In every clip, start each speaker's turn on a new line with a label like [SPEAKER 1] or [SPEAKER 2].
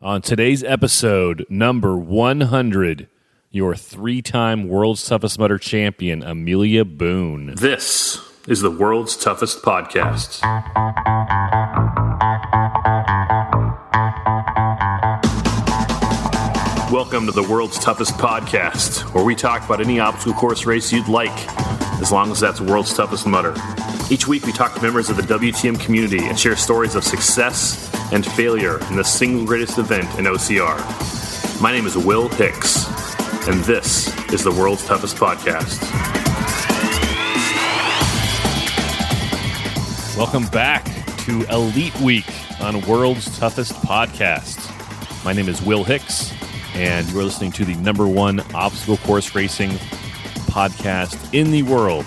[SPEAKER 1] On today's episode, number 100, your three-time World's Toughest Mudder champion, Amelia Boone.
[SPEAKER 2] This is the World's Toughest Podcast. Welcome to the World's Toughest Podcast, where we talk about any obstacle course race you'd like, as long as that's World's Toughest Mudder. Each week we talk to members of the WTM community and share stories of success and failure in the single greatest event in OCR. My name is Will Hicks, and this is the World's Toughest Podcast.
[SPEAKER 1] Welcome back to Elite Week on World's Toughest Podcast. My name is Will Hicks, and you're listening to the number one obstacle course racing podcast in the world,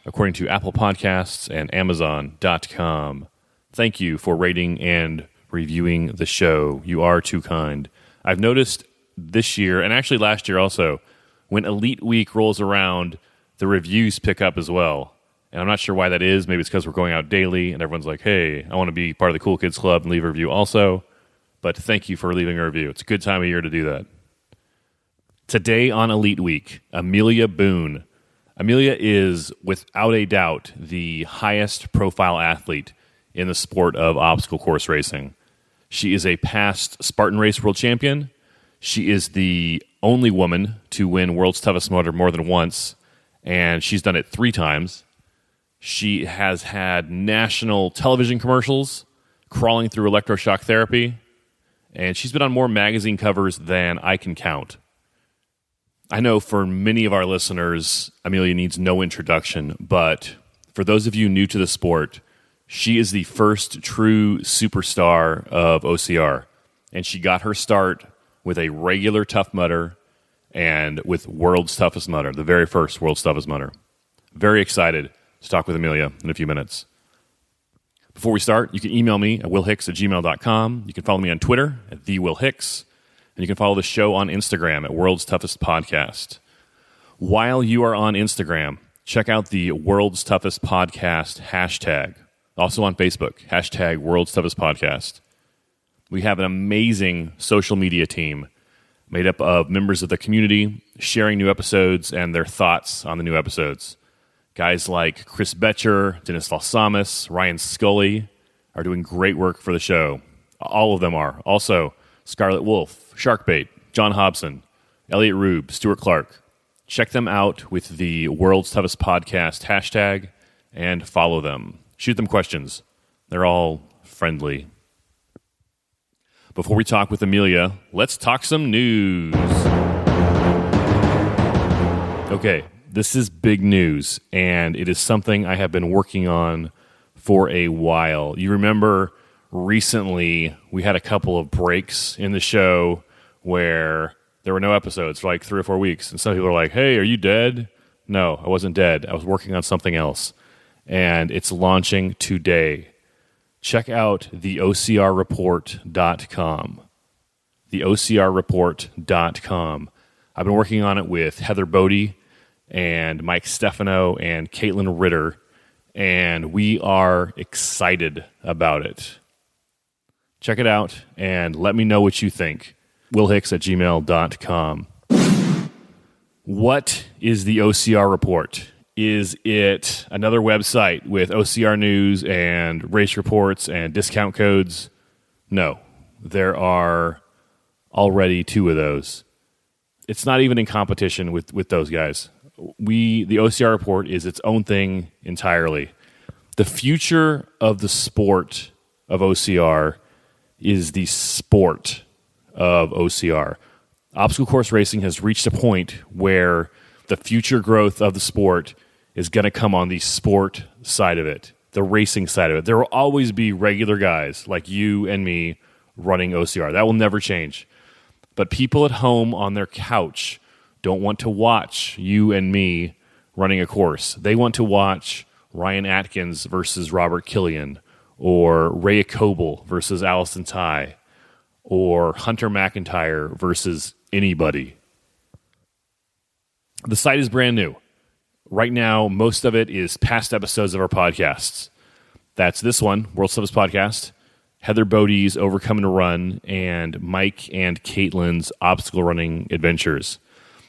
[SPEAKER 1] according to Apple Podcasts and Amazon.com. Thank you for rating and reviewing the show. You are too kind. I've noticed this year, and actually last year also, when Elite Week rolls around, the reviews pick up as well. And I'm not sure why that is. Maybe it's because we're going out daily, and everyone's like, hey, I want to be part of the Cool Kids Club and leave a review also. But thank you for leaving a review. It's a good time of year to do that. Today on Elite Week, Amelia Boone. Amelia is, without a doubt, the highest profile athlete in the sport of obstacle course racing. She is a past Spartan Race World Champion. She is the only woman to win World's Toughest Mudder more than once, and she's done it 3 times. She has had national television commercials, crawling through electroshock therapy, and she's been on more magazine covers than I can count. I know for many of our listeners, Amelia needs no introduction, but for those of you new to the sport, she is the first true superstar of OCR, and she got her start with a regular Tough Mudder and with World's Toughest Mudder, the very first World's Toughest Mudder. Very excited to talk with Amelia in a few minutes. Before we start, you can email me at willhicks@gmail.com. You can follow me on Twitter at @TheWillHicks. And you can follow the show on Instagram at World's Toughest Podcast. While you are on Instagram, check out the World's Toughest Podcast hashtag. Also on Facebook, hashtag World's Toughest Podcast. We have an amazing social media team made up of members of the community sharing new episodes and their thoughts on the new episodes. Guys like Chris Betcher, Dennis Valsamis, Ryan Scully are doing great work for the show. All of them are. Also, Scarlet Wolf, Sharkbait, John Hobson, Elliot Rube, Stuart Clark. Check them out with the World's Toughest Podcast hashtag and follow them. Shoot them questions. They're all friendly. Before we talk with Amelia, let's talk some news. Okay, this is big news, and it is something I have been working on for a while. You remember recently we had a couple of breaks in the show where there were no episodes for like 3 or 4 weeks, and some people are like, hey, are you dead? No, I wasn't dead. I was working on something else, and it's launching today. Check out theocrreport.com. theocrreport.com. I've been working on it with Heather Bodie and Mike Stefano and Caitlin Ritter, and we are excited about it. Check it out and let me know what you think. willhicks@gmail.com. What is the OCR Report? Is it another website with OCR news and race reports and discount codes? No, there are already 2 of those. It's not even in competition with those guys. The OCR Report is its own thing entirely. The future of the sport of OCR is the sport of OCR. Obstacle course racing has reached a point where the future growth of the sport is going to come on the sport side of it, the racing side of it. There will always be regular guys like you and me running OCR. That will never change. But people at home on their couch don't want to watch you and me running a course. They want to watch Ryan Atkins versus Robert Killian, or Ray Coble versus Allison Ty, or Hunter McIntyre versus anybody. The site is brand new. Right now, most of it is past episodes of our podcasts. That's this one, World's Toughest Podcast, Heather Bodie's Overcoming a Run, and Mike and Caitlin's Obstacle Running Adventures.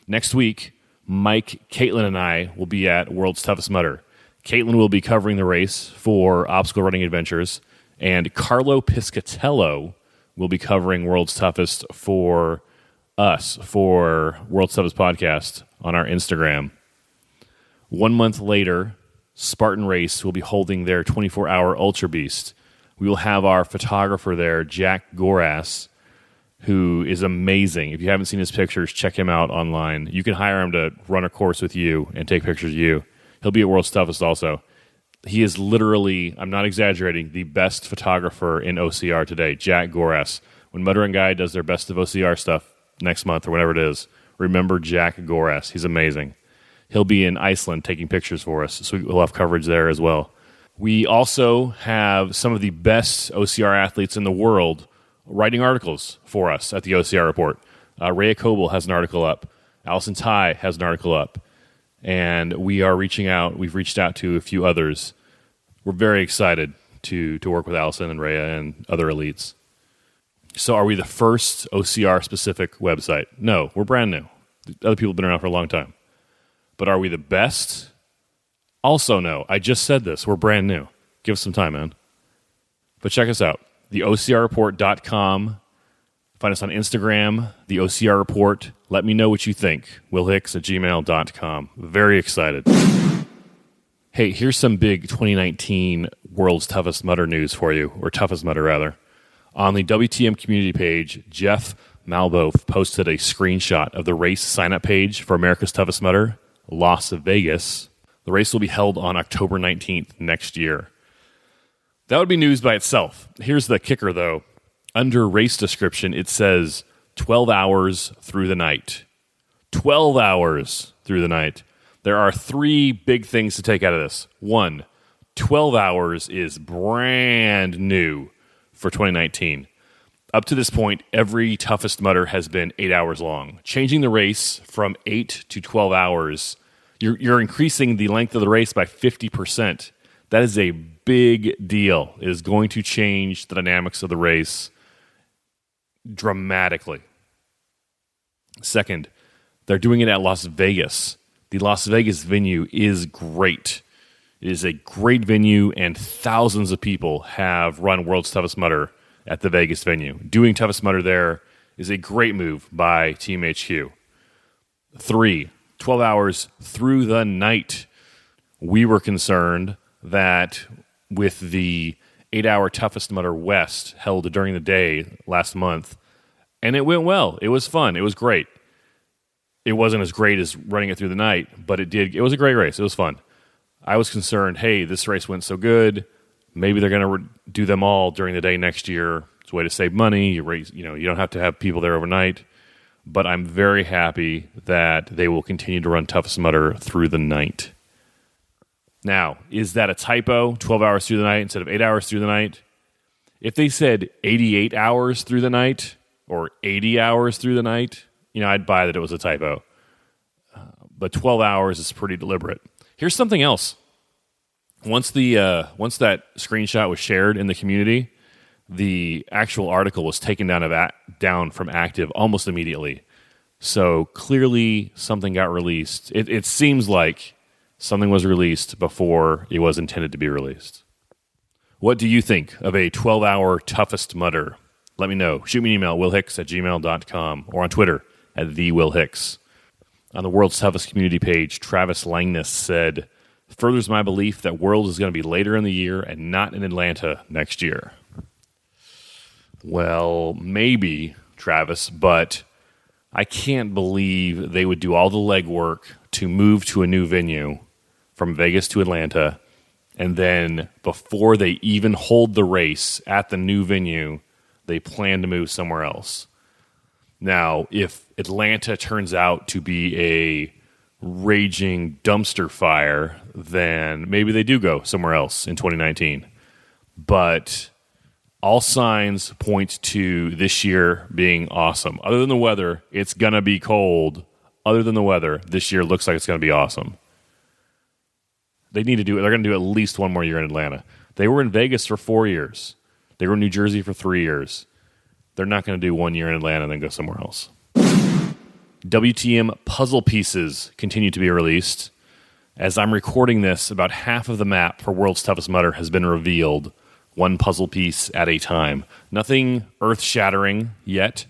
[SPEAKER 1] Next week, Mike, Caitlin, and I will be at World's Toughest Mudder. Caitlin will be covering the race for Obstacle Running Adventures, and Carlo Piscatello will be covering World's Toughest for us, for World's Toughest Podcast on our Instagram. 1 month later, Spartan Race will be holding their 24-hour Ultra Beast. We will have our photographer there, Jack Gorass, who is amazing. If you haven't seen his pictures, check him out online. You can hire him to run a course with you and take pictures of you. He'll be at World's Toughest also. He is literally, I'm not exaggerating, the best photographer in OCR today, Jack Gorass. When Mudder and Guy does their best of OCR stuff next month or whatever it is, remember Jack Gorass. He's amazing. He'll be in Iceland taking pictures for us, so we'll have coverage there as well. We also have some of the best OCR athletes in the world writing articles for us at the OCR Report. Rhea Coble has an article up. Allison Ty has an article up. And we are reaching out. We've reached out to a few others. We're very excited to work with Allison and Rhea and other elites. So are we the first OCR-specific website? No, we're brand new. Other people have been around for a long time. But are we the best? Also no. I just said this. We're brand new. Give us some time, man. But check us out. TheOCRReport.com. Find us on Instagram, The OCR Report. Let me know what you think. WillHicks@gmail.com. Very excited. Hey, here's some big 2019 World's Toughest Mudder news for you, or Toughest Mudder, rather. On the WTM community page, Jeff Malbo posted a screenshot of the race sign-up page for America's Toughest Mudder, Las Vegas. The race will be held on October 19th next year. That would be news by itself. Here's the kicker, though. Under race description, it says 12 hours through the night. 12 hours through the night. There are three big things to take out of this. One, 12 hours is brand new for 2019. Up to this point, every Toughest Mudder has been 8 hours long. Changing the race from 8 to 12 hours, you're increasing the length of the race by 50%. That is a big deal. It is going to change the dynamics of the race dramatically. Second, they're doing it at Las Vegas. The Las Vegas venue is great. It is a great venue, and thousands of people have run World's Toughest Mudder at the Vegas venue. Doing Toughest Mudder there is a great move by Team HQ. 3, 12 hours through the night. We were concerned that with the 8-hour Toughest Mudder West held during the day last month, and it went well. It was fun. It was great. It wasn't as great as running it through the night, but it was a great race. It was fun. I was concerned, hey, this race went so good, maybe they're going to do them all during the day next year. It's a way to save money. You don't have to have people there overnight. But I'm very happy that they will continue to run Toughest Mudder through the night. Now, is that a typo, 12 hours through the night instead of 8 hours through the night? If they said 88 hours through the night or 80 hours through the night, I'd buy that it was a typo. But 12 hours is pretty deliberate. Here's something else. Once that screenshot was shared in the community, the actual article was taken down from active almost immediately. So clearly something got released. It seems like something was released before it was intended to be released. What do you think of a 12-hour Toughest Mudder? Let me know. Shoot me an email, willhicks@gmail.com, or on Twitter @TheWillHicks. On the World's Toughest community page, Travis Langness said, "Furthers my belief that World is going to be later in the year and not in Atlanta next year." Well, maybe, Travis, but I can't believe they would do all the legwork to move to a new venue from Vegas to Atlanta, and then before they even hold the race at the new venue, they plan to move somewhere else. Now, if Atlanta turns out to be a raging dumpster fire, then maybe they do go somewhere else in 2019. But all signs point to this year being awesome. Other than the weather, it's going to be cold. Other than the weather, this year looks like it's going to be awesome. They need to do it. They're going to do at least one more year in Atlanta. They were in Vegas for 4 years. They were in New Jersey for 3 years. They're not going to do 1 year in Atlanta and then go somewhere else. WTM puzzle pieces continue to be released. As I'm recording this, about half of the map for World's Toughest Mudder has been revealed, one puzzle piece at a time. Nothing earth-shattering yet,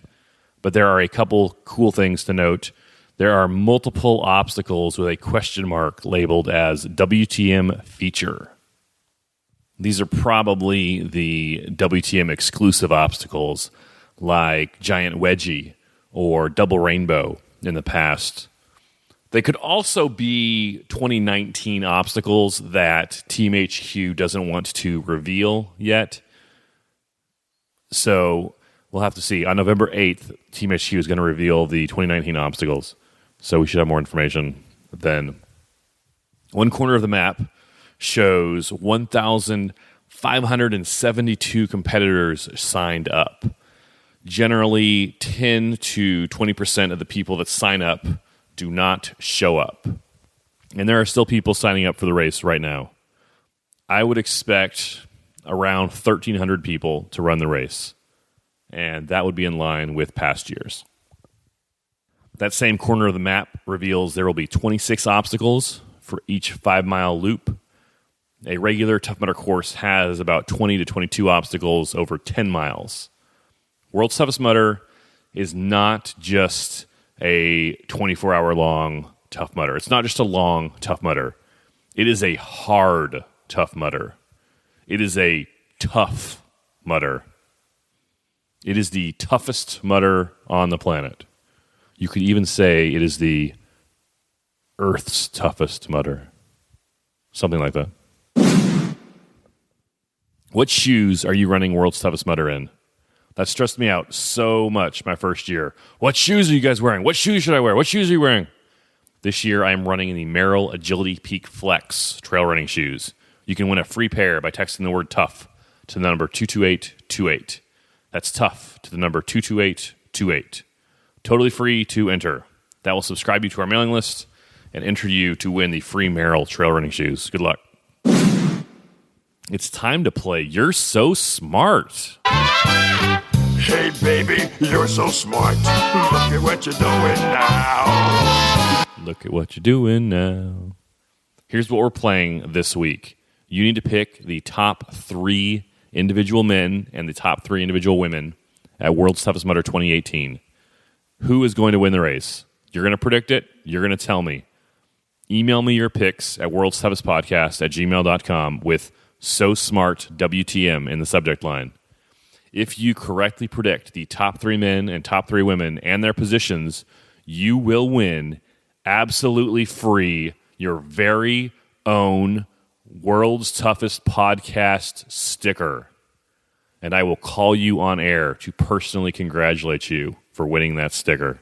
[SPEAKER 1] but there are a couple cool things to note. There are multiple obstacles with a question mark labeled as WTM feature. These are probably the WTM exclusive obstacles like Giant Wedgie or Double Rainbow in the past. They could also be 2019 obstacles that Team HQ doesn't want to reveal yet. So we'll have to see. On November 8th, Team HQ is going to reveal the 2019 obstacles. So we should have more information then. One corner of the map shows 1,572 competitors signed up. Generally, 10 to 20% of the people that sign up do not show up. And there are still people signing up for the race right now. I would expect around 1,300 people to run the race. And that would be in line with past years. That same corner of the map reveals there will be 26 obstacles for each 5-mile loop. A regular Tough Mudder course has about 20 to 22 obstacles over 10 miles. World's Toughest Mudder is not just a 24-hour long Tough Mudder. It's not just a long Tough Mudder. It is a hard Tough Mudder. It is a tough Mudder. It is the toughest Mudder on the planet. You could even say it is the Earth's toughest Mudder. Something like that. What shoes are you running World's Toughest Mudder in? That stressed me out so much my first year. What shoes are you guys wearing? What shoes should I wear? What shoes are you wearing? This year I am running in the Merrell Agility Peak Flex trail running shoes. You can win a free pair by texting the word tough to the number 22828. That's tough to the number 22828. Totally free to enter. That will subscribe you to our mailing list and enter you to win the free Merrell trail running shoes. Good luck. It's time to play You're So Smart.
[SPEAKER 3] Hey baby, you're so smart. Look at what you're doing now.
[SPEAKER 1] Look at what you're doing now. Here's what we're playing this week. You need to pick the top 3 individual men and the top 3 individual women at World's Toughest Mudder 2018. Who is going to win the race? You're going to predict it. You're going to tell me. Email me your picks at worldstoughestpodcast@gmail.com with So Smart WTM in the subject line. If you correctly predict the top 3 men and top 3 women and their positions, you will win absolutely free your very own World's Toughest Podcast sticker. And I will call you on air to personally congratulate you for winning that sticker.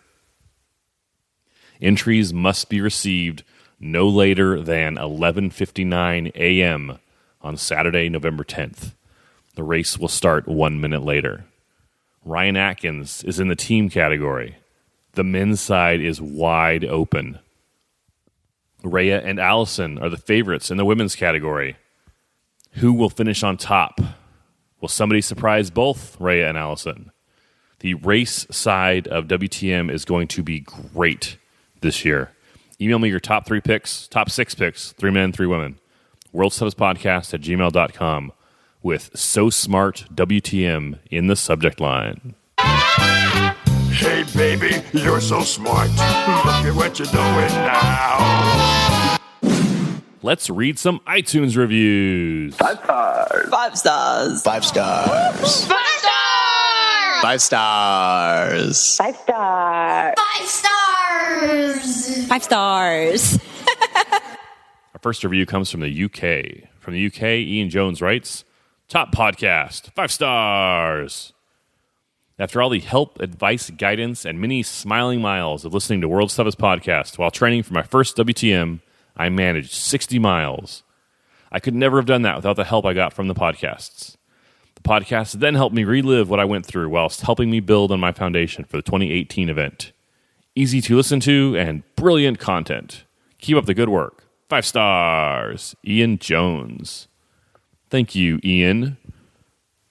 [SPEAKER 1] Entries must be received no later than 11:59 a.m. on Saturday, November 10th. The race will start 1 minute later. Ryan Atkins is in the team category. The men's side is wide open. Rhea and Allison are the favorites in the women's category. Who will finish on top? Will somebody surprise both Rhea and Allison? The race side of WTM is going to be great this year. Email me your top 3 picks, top 6 picks, 3 men, 3 women. World's Toughest Podcast @gmail.com with So Smart WTM in the subject line.
[SPEAKER 3] Hey baby, you're so smart. Look at what you're doing now.
[SPEAKER 1] Let's read some iTunes reviews.
[SPEAKER 4] 5 stars.
[SPEAKER 5] 5 stars.
[SPEAKER 4] 5 stars.
[SPEAKER 5] 5 stars.
[SPEAKER 4] 5 stars.
[SPEAKER 6] 5 stars.
[SPEAKER 5] 5 stars. 5 stars.
[SPEAKER 1] Our first review comes from the UK. From the UK, Ian Jones writes, "Top podcast, 5 stars. After all the help, advice, guidance, and many smiling miles of listening to World's Toughest Podcast while training for my first WTM, I managed 60 miles. I could never have done that without the help I got from the podcasts. The podcasts then helped me relive what I went through whilst helping me build on my foundation for the 2018 event. Easy to listen to and brilliant content. Keep up the good work. 5 stars. Ian Jones." Thank you, Ian.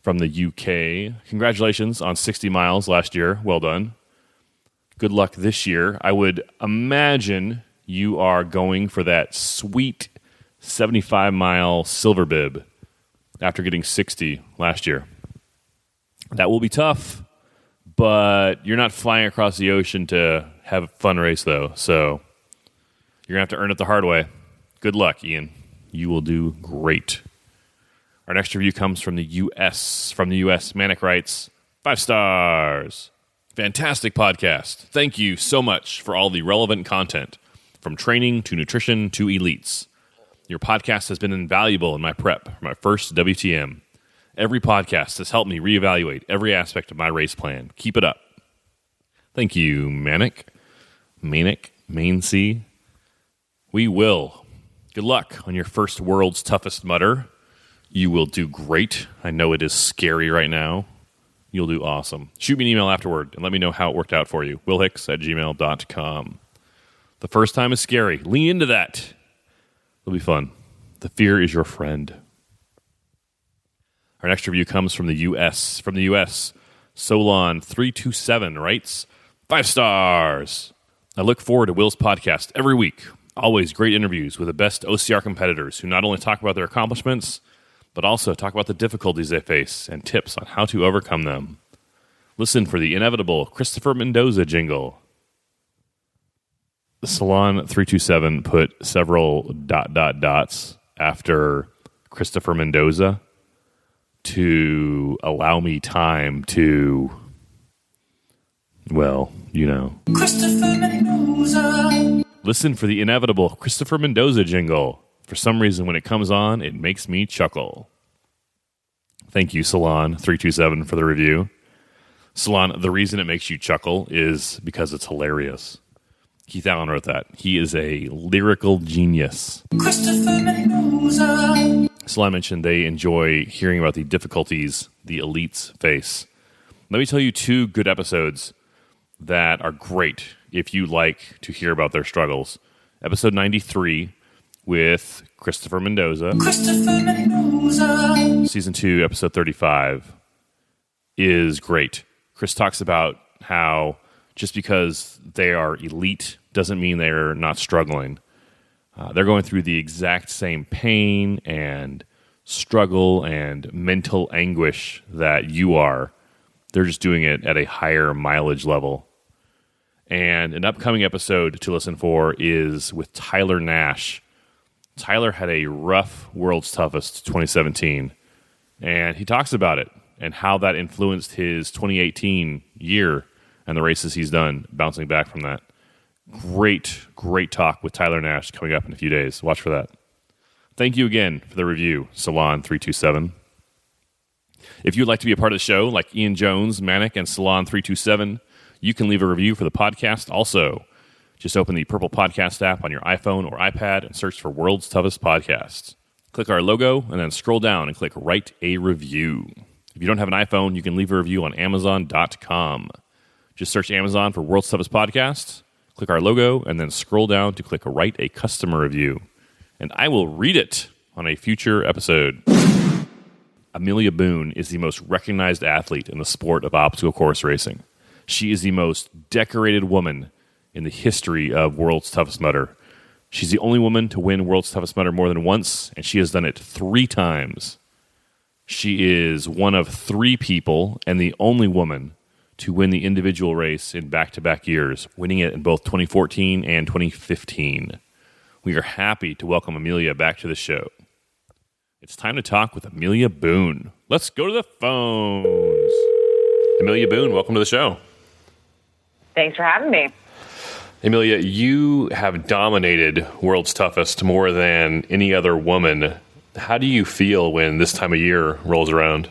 [SPEAKER 1] from the UK. Congratulations on 60 miles last year. Well done. Good luck this year. I would imagine you are going for that sweet 75-mile silver bib after getting 60 last year. That will be tough, but you're not flying across the ocean to have a fun race, though. So you're going to have to earn it the hard way. Good luck, Ian. You will do great. Our next review comes from the U.S. From the U.S., Manic writes, 5 stars. Fantastic podcast. Thank you so much for all the relevant content, from training to nutrition to elites. Your podcast has been invaluable in my prep for my first WTM. Every podcast has helped me reevaluate every aspect of my race plan. Keep it up. Thank you, Manic, Main C. We will. Good luck on your first World's Toughest Mudder. You will do great. I know it is scary right now. You'll do awesome. Shoot me an email afterward and let me know how it worked out for you. willhicks@gmail.com. The first time is scary. Lean into that. It'll be fun. The fear is your friend. Our next review comes from the U.S. From the U.S., Solon327 writes, 5 stars. I look forward to Will's podcast every week. Always great interviews with the best OCR competitors who not only talk about their accomplishments, but also talk about the difficulties they face and tips on how to overcome them. Listen for the inevitable Christopher Mendoza jingle. Salon327 put several ... after Christopher Mendoza to allow me time to, well, you know. Christopher Mendoza. Listen for the inevitable Christopher Mendoza jingle. For some reason, when it comes on, it makes me chuckle. Thank you, Salon327, for the review. Salon, the reason it makes you chuckle is because it's hilarious. Keith Allen wrote that. He is a lyrical genius. Christopher Mendoza. Salon mentioned they enjoy hearing about the difficulties the elites face. Let me tell you 2 good episodes that are great if you like to hear about their struggles. Episode 93 with Christopher Mendoza. Season 2, episode 35 is great. Chris talks about how just because they are elite doesn't mean they're not struggling. They're going through the exact same pain and struggle and mental anguish that you are. They're just doing it at a higher mileage level. And an upcoming episode to listen for is with Tyler Nash. Tyler had a rough World's Toughest 2017, and he talks about it and how that influenced his 2018 year and the races he's done, bouncing back from that. Great talk with Tyler Nash coming up in a few days. Watch for that. Thank you again for the review, Salon327. If you'd like to be a part of the show, like Ian Jones, Manic, and Salon327, you can leave a review for the podcast also. Just open the Purple Podcast app on your iPhone or iPad and search for World's Toughest Podcasts. Click our logo and then scroll down and click Write a Review. If you don't have an iPhone, you can leave a review on Amazon.com. Just search Amazon for World's Toughest Podcasts, click our logo, and then scroll down to click Write a Customer Review. And I will read it on a future episode. Amelia Boone is the most recognized athlete in the sport of obstacle course racing. She is the most decorated woman in the history of World's Toughest Mudder. She's the only woman to win World's Toughest Mudder more than once, and she has done it 3 times. She is one of 3 people and the only woman to win the individual race in back-to-back years, winning it in both 2014 and 2015. We are happy to welcome Amelia back to the show. It's time to talk with Amelia Boone. Let's go to the phones. Amelia Boone, welcome to the show.
[SPEAKER 6] Thanks for having me.
[SPEAKER 1] Amelia, you have dominated World's Toughest more than any other woman. How do you feel when this time of year rolls around?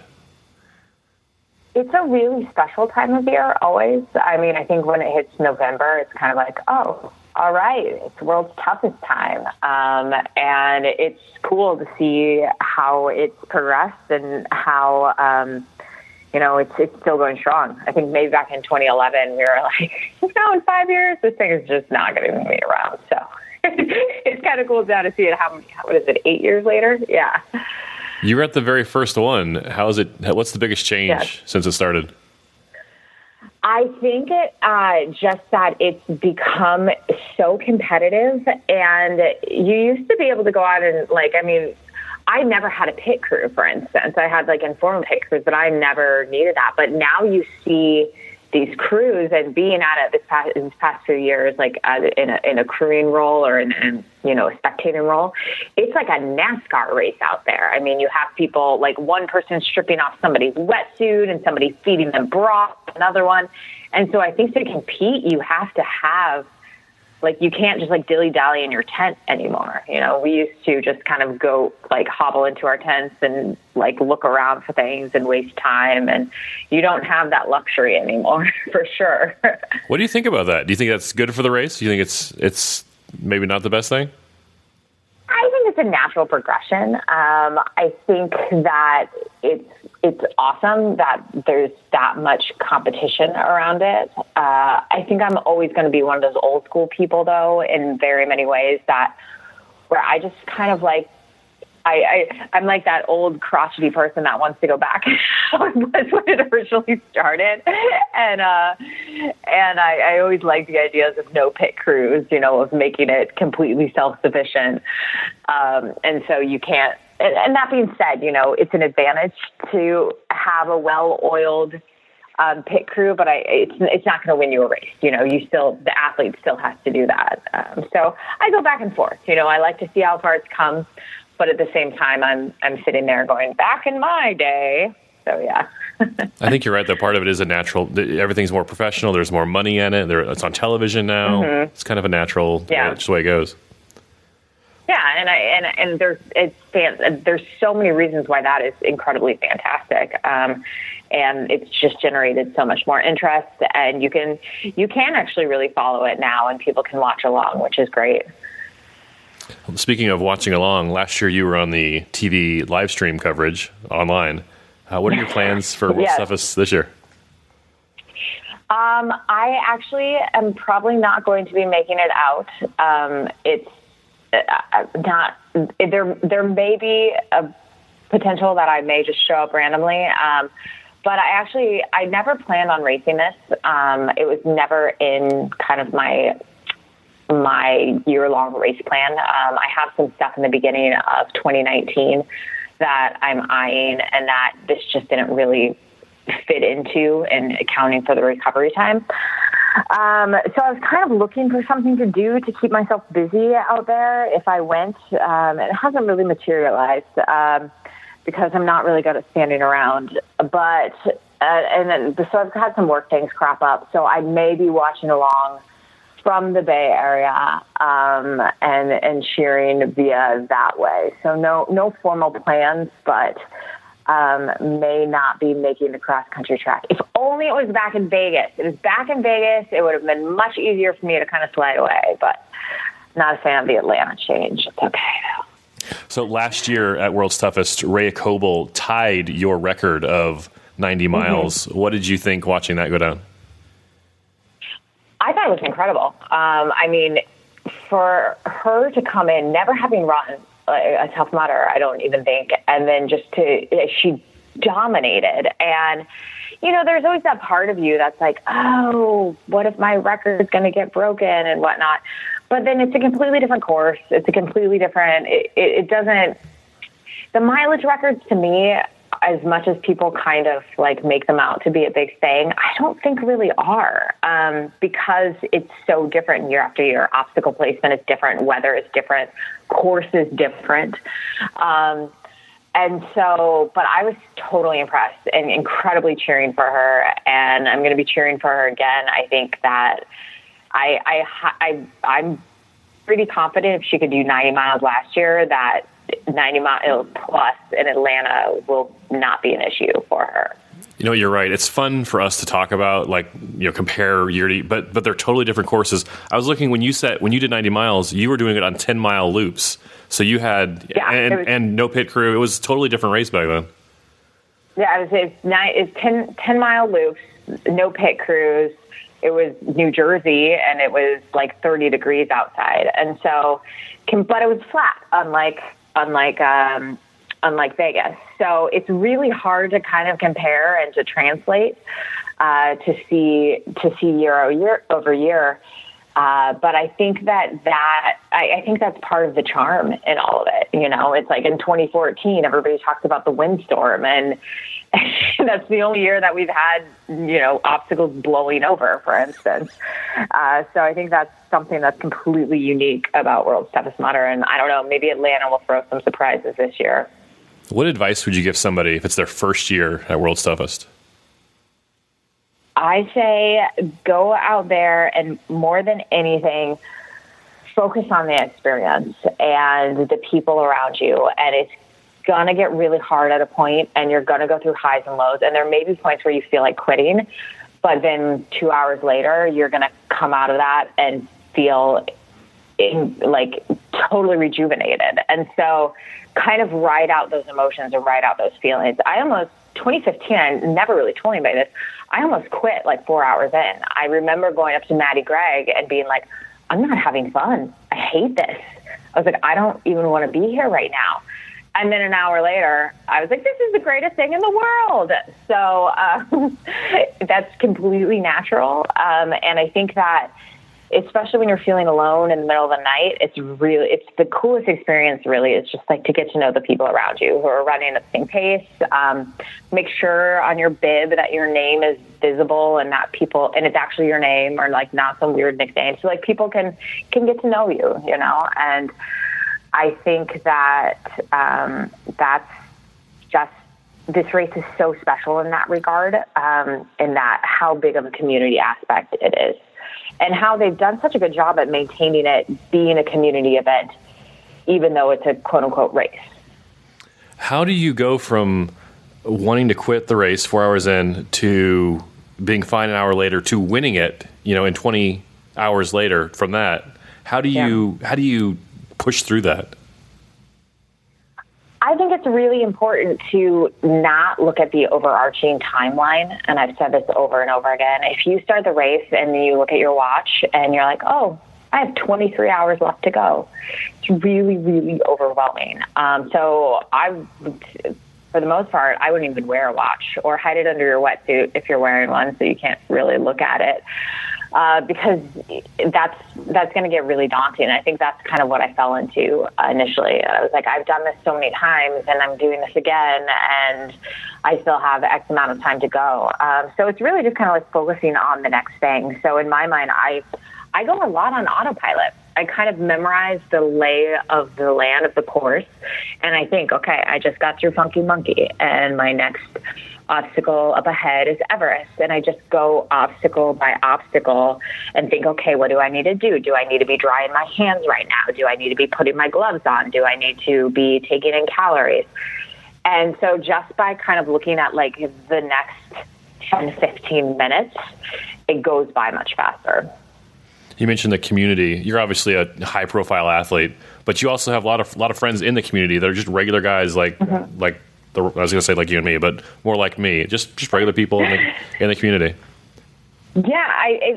[SPEAKER 6] It's a really special time of year, always. I mean, I think when it hits November, it's kind of like, oh, all right, it's World's Toughest time. And it's cool to see how it's progressed and how, it's still going strong. I think maybe back in 2011, we were like, in 5 years, this thing is just not going to be around. So it's kind of cool now to see it. What is it, 8 years later? Yeah.
[SPEAKER 1] You were at the very first one. How is it? What's the biggest change since it started?
[SPEAKER 6] I think just that it's become so competitive, and you used to be able to go out and I never had a pit crew, for instance. I had informal pit crews, but I never needed that. But now you see these crews, and being at it this past few years, in a crewing role or in a spectating role, it's like a NASCAR race out there. I mean, you have people one person stripping off somebody's wetsuit and somebody feeding them broth, another one. And so I think to compete, you have to have, you can't just dilly-dally in your tent anymore. We used to just kind of go hobble into our tents and look around for things and waste time. And you don't have that luxury anymore, for sure.
[SPEAKER 1] What do you think about that? Do you think that's good for the race? Do you think it's maybe not the best thing?
[SPEAKER 6] I think it's a natural progression. I think that it's awesome that there's that much competition around it. I think I'm always going to be one of those old school people, though, in very many ways, where I just kind of I'm like that old crotchety person that wants to go back when it originally started. And I always liked the ideas of no pit crews, of making it completely self-sufficient. And so you can't, and that being said, it's an advantage to have a well-oiled pit crew, but it's not going to win you a race. The athlete still has to do that. So I go back and forth. I like to see how far it's come. But at the same time, I'm sitting there going, back in my day. So, yeah.
[SPEAKER 1] I think you're right, though. Part of it is a natural. Everything's more professional. There's more money in it. It's on television now. Mm-hmm. It's kind of a natural. Just the way it goes. Yeah, and there's so many reasons why that is incredibly fantastic. And it's just generated so much more interest. And you can actually really follow it now, and people can watch along, which is great. Speaking of watching along, last year you were on the TV live stream coverage online. What are your plans for World's Toughest this year?
[SPEAKER 6] I actually am probably not going to be making it out. It's not. There may be a potential that I may just show up randomly. But I never planned on racing this. It was never in kind of my year-long race plan. I have some stuff in the beginning of 2019 that I'm eyeing, and that this just didn't really fit into in accounting for the recovery time. So I was kind of looking for something to do to keep myself busy out there if I went. It hasn't really materialized because I'm not really good at standing around. But so I've had some work things crop up, so I may be watching along from the Bay Area and cheering via that way. So no formal plans, but may not be making the cross-country track. If only it was back in Vegas. If it was back in Vegas, it would have been much easier for me to kind of slide away, but not a fan of the Atlanta change. It's okay, though.
[SPEAKER 1] So last year at World's Toughest, Rhea Coble tied your record of 90 miles. Mm-hmm. What did you think watching that go down?
[SPEAKER 6] I thought it was incredible. I mean, for her to come in, never having run a Tough Mudder, I don't even think, and then she dominated. And, there's always that part of you that's like, oh, what if my record is going to get broken and whatnot? But then it's a completely different course. It's a completely different, it doesn't, the mileage records to me, as much as people kind of make them out to be a big thing, I don't think really are, because it's so different year after year. Obstacle placement is different, weather is different, course is different. And so, but I was totally impressed and incredibly cheering for her, and I'm going to be cheering for her again. I think that I'm pretty confident if she could do 90 miles last year, that 90 miles plus in Atlanta will not be an issue for her.
[SPEAKER 1] You're right. It's fun for us to talk about, compare year to year, but they're totally different courses. I was looking when you did 90 miles, you were doing it on 10-mile loops. So you had and no pit crew. It was a totally different race back then.
[SPEAKER 6] Yeah, it's 10-mile loops, no pit crews. It was New Jersey, and it was 30 degrees outside, and so, but it was flat, unlike unlike Vegas. So it's really hard to kind of compare and to translate to see year over year. But I think I think that's part of the charm in all of it. You know, it's like in 2014, everybody talks about the windstorm, and that's the only year that we've had, you know, obstacles blowing over, for instance. So I think that's something that's completely unique about World's Toughest Mudder. And I don't know, maybe Atlanta will throw some surprises this year.
[SPEAKER 1] What advice would you give somebody if it's their first year at World's Toughest?
[SPEAKER 6] I say go out there and, more than anything, focus on the experience and the people around you. And it's going to get really hard at a point, and you're going to go through highs and lows. And there may be points where you feel like quitting, but then 2 hours later, you're going to come out of that and feel like totally rejuvenated. And so kind of ride out those emotions or ride out those feelings. 2015, I never really told anybody this, I almost quit like 4 hours in. I remember going up to Maddie Gregg and being like, I'm not having fun. I hate this. I was like, I don't even want to be here right now. And then an hour later, I was like, this is the greatest thing in the world. So that's completely natural. And I think that, especially when you're feeling alone in the middle of the night, it's the coolest experience, really. It's just like to get to know the people around you who are running at the same pace. Make sure on your bib that your name is visible and it's actually your name, or like not some weird nickname. So like people can get to know you, you know? And I think that that's just, this race is so special in that regard, in that how big of a community aspect it is, and how they've done such a good job at maintaining it being a community event, even though it's a quote-unquote race.
[SPEAKER 1] How do you go from wanting to quit the race 4 hours in to being fine an hour later to winning it, you know, in 20 hours later from that? How do you push through that?
[SPEAKER 6] I think it's really important to not look at the overarching timeline. And I've said this over and over again. If you start the race and you look at your watch and you're like, oh, I have 23 hours left to go, it's really, really overwhelming. So for the most part, I wouldn't even wear a watch, or hide it under your wetsuit if you're wearing one so you can't really look at it. Because that's going to get really daunting. I think that's kind of what I fell into initially. I was like, I've done this so many times, and I'm doing this again, and I still have X amount of time to go. So it's really just kind of like focusing on the next thing. So in my mind, I go a lot on autopilot. I kind of memorize the lay of the land of the course, and I think, okay, I just got through Funky Monkey, and my next obstacle up ahead is Everest, and I just go obstacle by obstacle and think, okay, what do I need to do? Do I need to be drying my hands right now? Do I need to be putting my gloves on? Do I need to be taking in calories? And so just by kind of looking at like the next 10, 15 minutes, it goes by much faster.
[SPEAKER 1] You mentioned the community. You're obviously a high-profile athlete, but you also have a lot of friends in the community that are just regular guys, like I was going to say like you and me, but more like me, just regular people in the community. Yeah,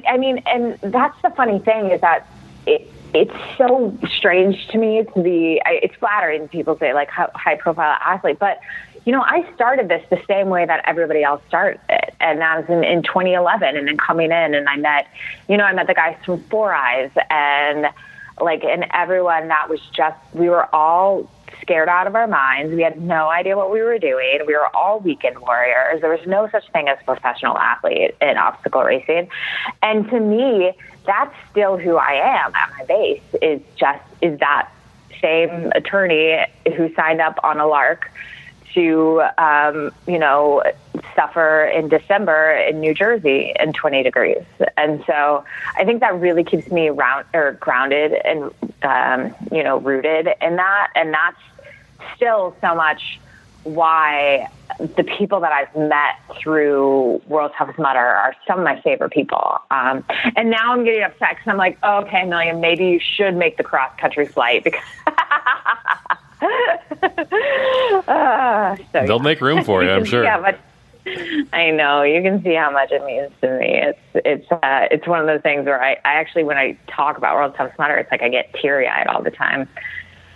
[SPEAKER 6] I mean, and that's the funny thing is that it's so strange to me. It's flattering when people say like high-profile athlete, but you know, I started this the same way that everybody else started it, and that was in 2011. And then coming in, and I met the guys from Four Eyes, and everyone that was just, we were all scared out of our minds. We had no idea what we were doing. We were all weekend warriors. There was no such thing as a professional athlete in obstacle racing. And to me, that's still who I am at my base, is that same attorney who signed up on a lark to, suffer in December in New Jersey in 20 degrees. And so I think that really keeps me grounded and, rooted in that. And that's still so much why the people that I've met through World's Toughest Mudder are some of my favorite people. And now I'm getting upset because I'm like, oh, okay, Amelia, maybe you should make the cross-country flight because
[SPEAKER 1] they'll make room for you, I'm sure.
[SPEAKER 6] I know, you can see how much it means to me. It's one of those things where I actually, when I talk about World's Toughest Mudder, it's like I get teary-eyed all the time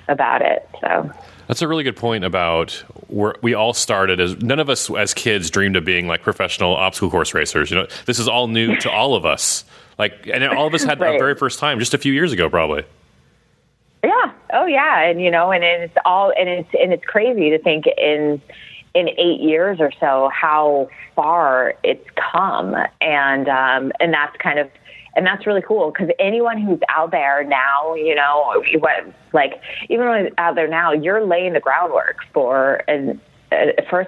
[SPEAKER 6] about it. So
[SPEAKER 1] That's a really good point about where we all started as none of us as kids dreamed of being like professional obstacle course racers. This is all new to all of us. And all of us had
[SPEAKER 6] Right.
[SPEAKER 1] our very first time just a few years ago, probably.
[SPEAKER 6] Yeah. Oh, yeah. And it's crazy to think in 8 years or so how far it's come, and that's really cool, because anyone who's out there now, even when out there now, you're laying the groundwork for a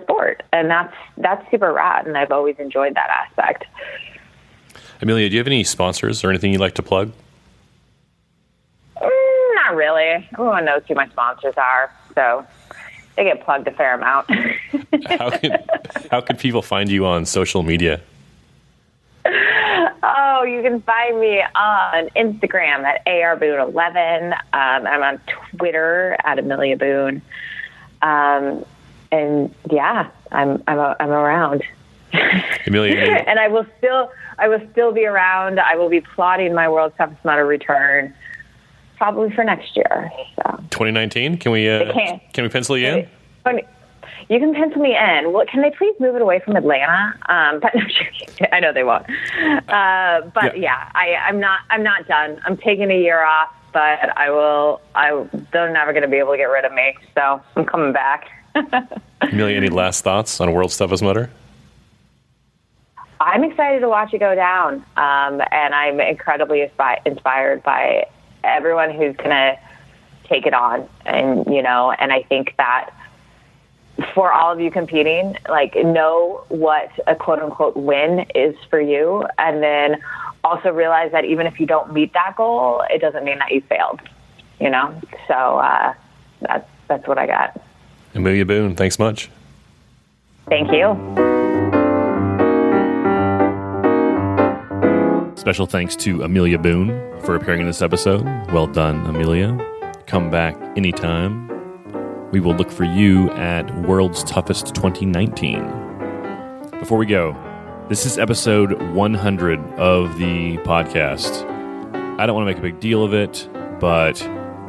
[SPEAKER 6] sport, and that's super rad, and I've always enjoyed that aspect.
[SPEAKER 1] Amelia, do you have any sponsors or anything you'd like to plug?
[SPEAKER 6] Not really. Everyone knows who my sponsors are, so they get plugged a fair amount.
[SPEAKER 1] How can people find you on social media?
[SPEAKER 6] Oh, you can find me on Instagram at arboone11. I'm on Twitter at Amelia Boone. And yeah, I'm around.
[SPEAKER 1] Amelia,
[SPEAKER 6] and I will still be around. I will be plotting my World's Toughest Mudder return probably for next year. So
[SPEAKER 1] 2019? Can we pencil you in?
[SPEAKER 6] You can pencil me in. Well, can they please move it away from Atlanta? But no, I know they won't. I'm not done. I'm taking a year off, but they're never going to be able to get rid of me. So I'm coming back.
[SPEAKER 1] Amelia, any last thoughts on World's Toughest Mudder?
[SPEAKER 6] I'm excited to watch it go down. And I'm incredibly inspired by everyone who's going to take it on. And I think that for all of you competing, know what a quote unquote win is for you. And then also realize that even if you don't meet that goal, it doesn't mean that you failed, So that's what I got.
[SPEAKER 1] Amelia Boone, thanks much.
[SPEAKER 6] Thank you.
[SPEAKER 1] Special thanks to Amelia Boone for appearing in this episode. Well done, Amelia. Come back anytime. We will look for you at World's Toughest 2019. Before we go, this is episode 100 of the podcast. I don't want to make a big deal of it, but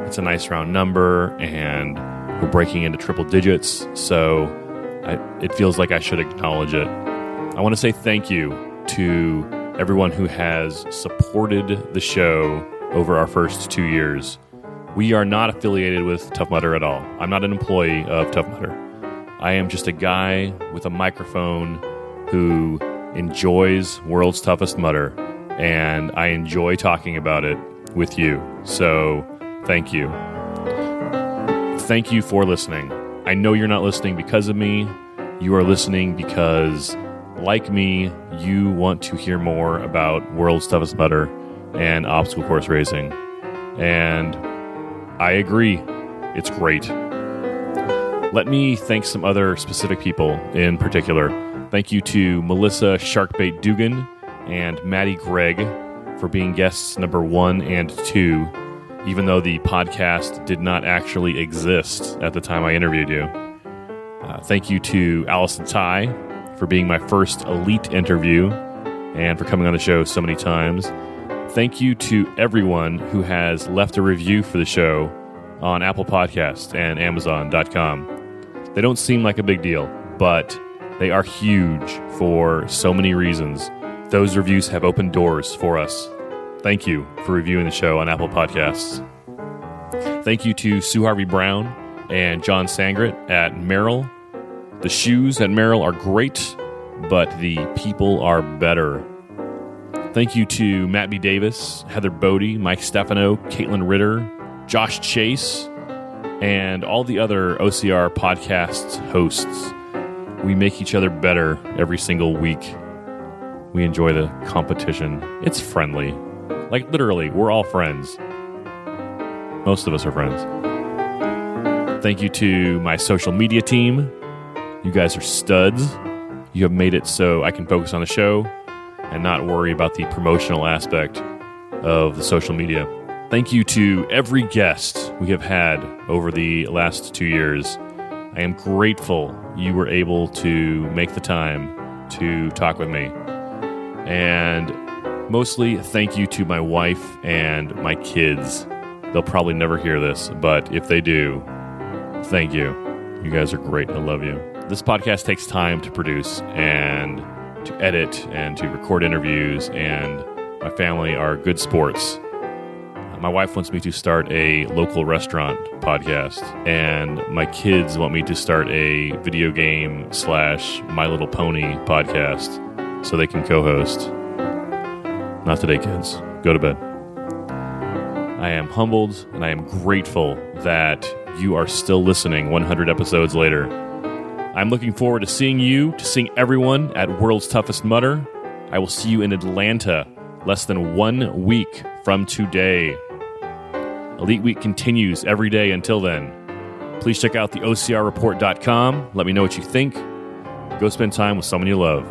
[SPEAKER 1] it's a nice round number, and we're breaking into triple digits, so it feels like I should acknowledge it. I want to say thank you to everyone who has supported the show over our first 2 years. We are not affiliated with Tough Mudder at all. I'm not an employee of Tough Mudder. I am just a guy with a microphone who enjoys World's Toughest Mudder, and I enjoy talking about it with you. So, thank you. Thank you for listening. I know you're not listening because of me. You are listening because, like me, you want to hear more about World's Toughest Mudder and obstacle course racing. And I agree. It's great. Let me thank some other specific people in particular. Thank you to Melissa Sharkbait Dugan and Maddie Gregg for being guests number 1 and 2, even though the podcast did not actually exist at the time I interviewed you. Thank you to Allison Ty for being my first Elite interview and for coming on the show so many times. Thank you to everyone who has left a review for the show on Apple Podcasts and Amazon.com. They don't seem like a big deal, but they are huge for so many reasons. Those reviews have opened doors for us. Thank you for reviewing the show on Apple Podcasts. Thank you to Sue Harvey Brown and John Sangret at Merrill. The shoes at Merrill are great, but the people are better. Thank you to Matt B. Davis, Heather Bodie, Mike Stefano, Caitlin Ritter, Josh Chase, and all the other OCR podcast hosts. We make each other better every single week. We enjoy the competition. It's friendly. Literally, we're all friends. Most of us are friends. Thank you to my social media team. You guys are studs. You have made it so I can focus on the show and not worry about the promotional aspect of the social media. Thank you to every guest we have had over the last 2 years. I am grateful you were able to make the time to talk with me. And mostly thank you to my wife and my kids. They'll probably never hear this, but if they do, Thank you. You guys are great. I love you. This podcast takes time to produce and to edit and to record interviews, and my family are good sports. My wife wants me to start a local restaurant podcast, and my kids want me to start a video game / My Little Pony podcast so they can co-host. Not today, kids. Go to bed. I am humbled and I am grateful that you are still listening 100 episodes later. I'm looking forward to seeing everyone at World's Toughest Mudder. I will see you in Atlanta less than 1 week from today. Elite Week continues every day until then. Please check out the OCRreport.com. Let me know what you think. Go spend time with someone you love.